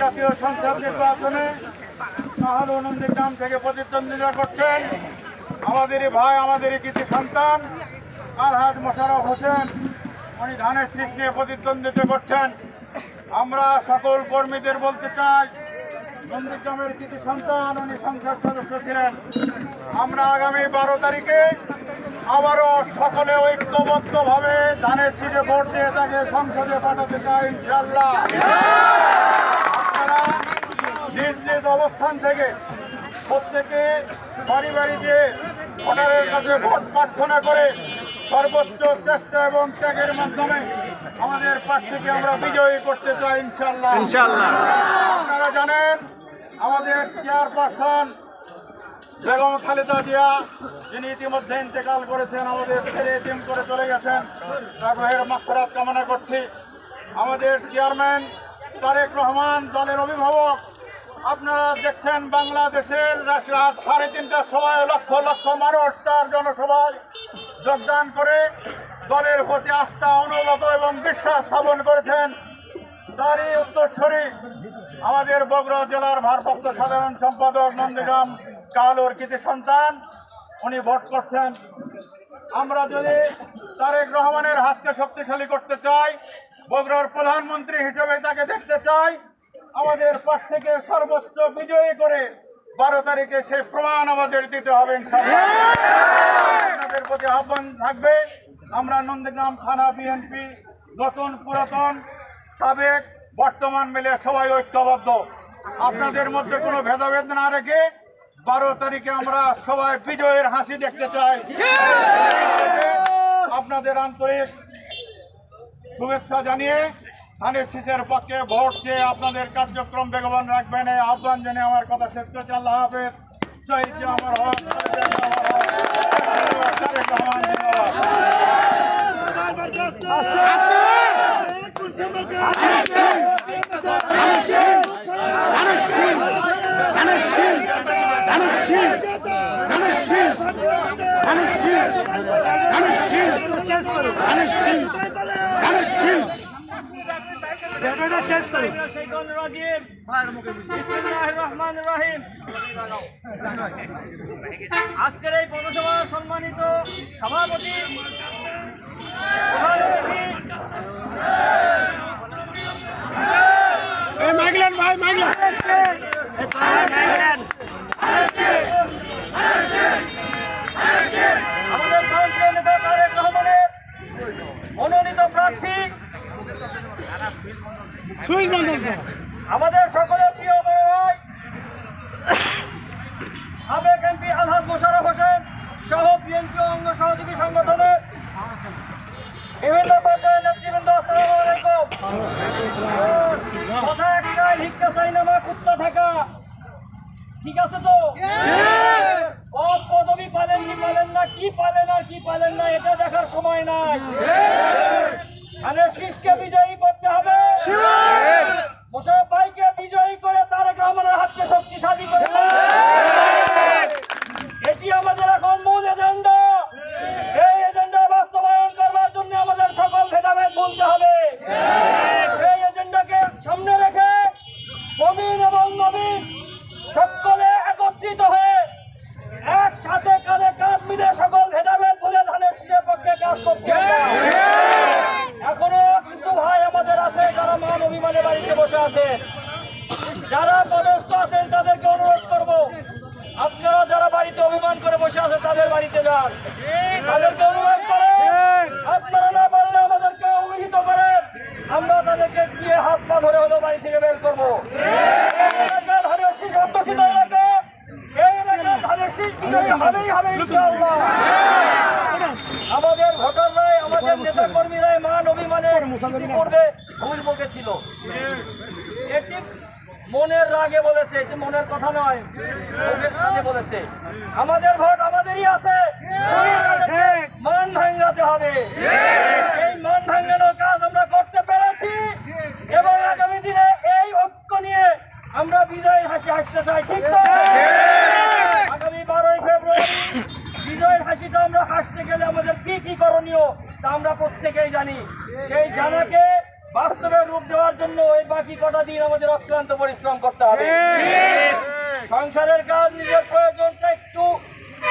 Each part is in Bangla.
জাতীয় সংসদ নির্বাচনে নন্দীগ্রাম থেকে প্রতিদ্বন্দ্বিতা করছেন আমাদেরই ভাই, আমাদেরই কৃতি সন্তান আলহাজ মোশাররফ হোসেন। উনি ধানের শীষ নিয়ে প্রতিদ্বন্দ্বিতা করছেন। আমরা সকল কর্মীদের বলতে চাই, নন্দীগ্রামের কৃতি সন্তান, উনি সংসদ সদস্য ছিলেন। আমরা আগামী 12 তারিখে আবারও সকলে ঐক্যবদ্ধভাবে ধানের শীষে ভোট দিয়ে তাকে সংসদে পাঠাতে চাই ইনশাআল্লাহ। আপনারা নিজ নিজ অবস্থান থেকে প্রত্যেকে বাড়ি বাড়ি যে ভোটারের কাছে ভোট প্রার্থনা করে সর্বোচ্চ চেষ্টা এবং ত্যাগের মাধ্যমে আমাদের প্রার্থীকে আমরা বিজয়ী করতে চাই ইনশাআল্লাহ। আপনারা জানেন আমাদের চেয়ারপারসন বেগম খালেদা জিয়া, যিনি ইতিমধ্যে ইন্তেকাল করেছেন, আমাদের ছেড়ে এতিম করে চলে গেছেন, তার রুহের মাগফিরাত কামনা করছি। আমাদের চেয়ারম্যান তারেক রহমান দলের অভিভাবক, আপনারা দেখছেন বাংলাদেশের রাত 3:30টার সময় লক্ষ লক্ষ মানুষ তার জনসভায় যোগদান করে দলের প্রতি আস্থা, অনুগত এবং বিশ্বাস স্থাপন করেছেন। তারই উত্তরসূরি আমাদের বগুড়া জেলার ভারপ্রাপ্ত সাধারণ সম্পাদক নন্দীগ্রাম কালোর কৃতি সন্তান, উনি ভোট করছেন। আমরা যদি তারেক রহমানের হাতকে শক্তিশালী করতে চাই, বগুড়ার প্রধানমন্ত্রী হিসেবে তাকে দেখতে চাই, আমাদের পক্ষ থেকে সর্বোচ্চ বিজয়ী করে 12 তারিখে সেই প্রমাণ আমাদের দিতে হবে ইনশাআল্লাহ। আপনাদের প্রতি আহ্বান থাকবে, আমরা নন্দীগ্রাম থানা বিএনপি নতুন পুরাতন সাবেক বর্তমান মিলে সবাই ঐক্যবদ্ধ। আপনাদের মধ্যে কোনো ভেদাভেদ না রেখে 12 তারিখে আমরা সবাই বিজয়ের হাসি দেখতে চাই। আপনাদের আন্তরিক শুভেচ্ছা জানিয়ে ধানের শীষের পক্ষে ভোট চেয়ে আপনাদের কার্যক্রম বেগবান রাখবেন এই আহ্বান জানিয়ে আমার কথা শেষ করছি। আল্লাহ হাফেজ। শহীদ আমার হক, তারেক রহমান আজকের এই পৌরসভার সম্মানিত সভাপতি আমাদের দলপ্রিয় নেতা তারেক রহমানের মনোনীত প্রার্থী, আমাদের সকলের প্রিয় বড় ভাই সাবেক এমপি আলহাজ মোশাররফ হোসেন সহ বিএনপি অঙ্গ সহযোগী সংগঠনের বিভিন্ন পর্যায়ের নেতৃবৃন্দ, আসসালামু আলাইকুম। কথা একটাই, ভিক্ষা চাই না মা কুত্তা থাকা, ঠিক আছে তো? পদ পদবি পালেন কি পালেন না, কি পালেন আর কি পালেন না এটা দেখার সময় নাই। ধানের শীষকে বিজয়ী করতে হবে, মোশাররফ ভাইকে বিজয়ী করে তারেক রহমানের হাতকে শক্তিশালী করে, এটি আমাদের এখন মূল এজেন্ডা। এই এজেন্ডা বাস্তবায়ন করবার জন্য আমাদের সকল ভেদাভেদ ভুলতে হবে। সেই এজেন্ডাকে সামনে রেখে প্রবীণ এবং নবীন সকলে একত্রিত হয়ে একসাথে কাঁধে কাঁধ মিলে সকল ভেদাভেদ ভুলে ধানের শীষের পক্ষে কাজ করছে। এখনো কিছু ভাই আমাদের আছে যারা মান অভিমানে বাড়িতে বসে আছে, যারা পদস্থ আছেন তাদেরকে অনুরোধ করব, আপনারা যারা বাড়িতে অভিমান করে বসে আছেন তাদের বাড়িতে যান, তাদেরকে অনুরোধ করেন। আপনারা না পারলে আমাদেরকে অভিহিত করেন, আমরা তাদেরকে গিয়ে হাত পা ধরে হলো বাড়ি থেকে বের করবো। ধানের শীষ অধ্যুষিত এলাকা, এই এলাকার ধানের শীষ বিজয়ী হবেই হবে ইনশাআল্লাহ। আমাদের ভোটাররাই, আমাদের নেতা কর্মীরাই মান অভিমানে পূর্বে ভুল ছিল, এটি মনের রাগে বলেছে, এটি মনের কথা নয়, মুখের সাথে বলেছে। আমাদের ভোট আমাদেরই আছে, মান ভাঙাতে হবে। এই মান ভাঙানোর কাজ আমরা করতে পেরেছি এবং আগামী দিনে এই ঐক্য নিয়ে আমরা বিজয়ের হাসি হাসতে চাই, ঠিক তো? আগামী 12ই ফেব্রুয়ারি বিজয়ের হাসিটা আমরা হাসতে গেলে আমাদের কি কি করণীয় তা আমরা প্রত্যেকেই জানি। সেই জানাকে বাস্তবে রূপ দেওয়ার জন্য এই বাকি কটা দিন আমাদের অক্লান্ত পরিশ্রম করতে হবে। সংসারের কাজ, নিজের প্রয়োজনটা একটু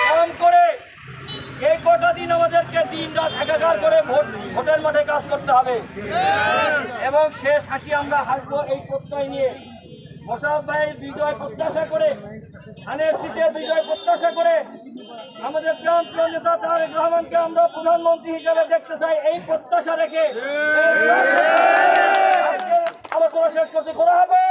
কম করে এই কটা দিন আমাদেরকে দিন রাত একাকার করে ভোটের মাঠে কাজ করতে হবে এবং শেষ হাসি আমরা হাসবো এই প্রত্যয় নিয়ে। মোশাররফ ভাইয়ের বিজয় প্রত্যাশা করে, ধানের শীষের বিজয় প্রত্যাশা করে আমাদের প্রাণপ্রিয় নেতা তারেক রহমানকে আমরা প্রধানমন্ত্রী হিসেবে দেখতে চাই। এই প্রত্যাশা রেখে আজকের আলোচনা শেষ করতে করা হবে।